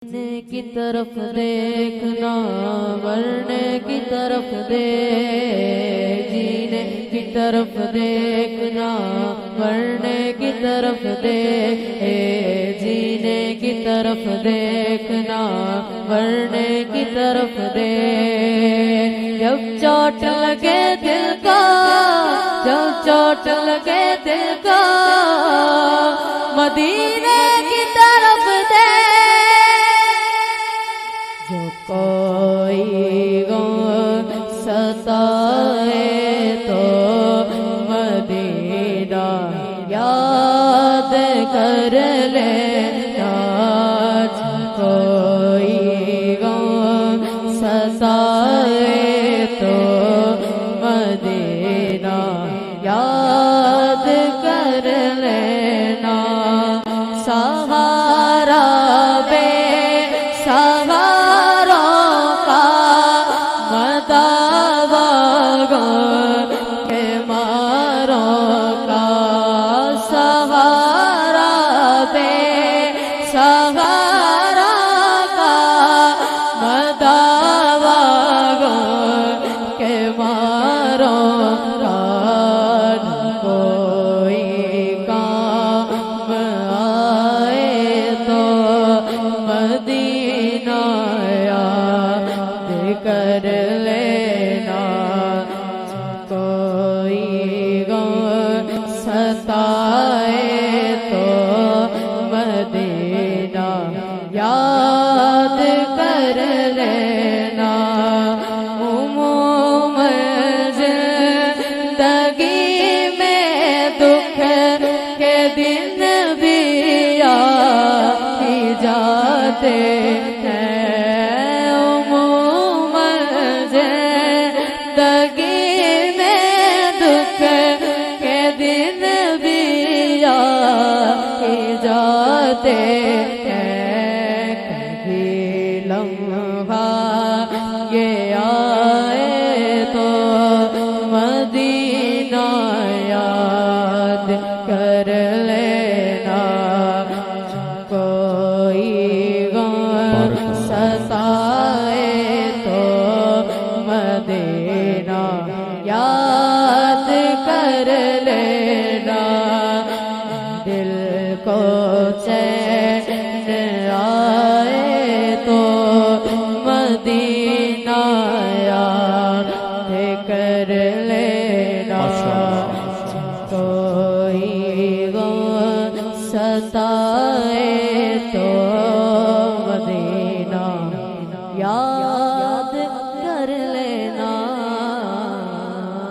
جینے کی طرف دیکھنا مرنے کی طرف دیکھ، جینے کی طرف دیکھنا مرنے کی طرف دیکھ، جینے کی طرف دیکھنا مرنے کی طرف دیکھ۔ جب چوٹ لگے دل کا، جب چوٹ لگے دل کا، مدینے کی طرف دیکھ۔ جو کوئی غم ستائے تو مدینہ یاد کر لینا، جو کوئی غم ستائے تو مدینہ یاد کر لینا۔ سہارا بے سہاروں کا مداوا کے ماروں کا، سہارا بے سہارا کا مداوا کے ماروں کا، کوئی کام آئے تو مدینہ یاد کر لینا، کوئی غم ستائے تو مدینہ یاد کر لینا۔ عموم زندگی میں دکھ کے دن بھی آ ہی جاتے ہیں، عموم زندگی میں دکھ کے دن بھی آ ہی جاتے ہیں۔ کبھی لمحہ یہ آئے تو مدینہ یاد کر لینا، کوئی غم ستائے تو مدینہ یاد کر لینا۔ دل کو چین آئے تو مدینہ یاد کر لینا، کوئی غم ستائے تو مدینہ یاد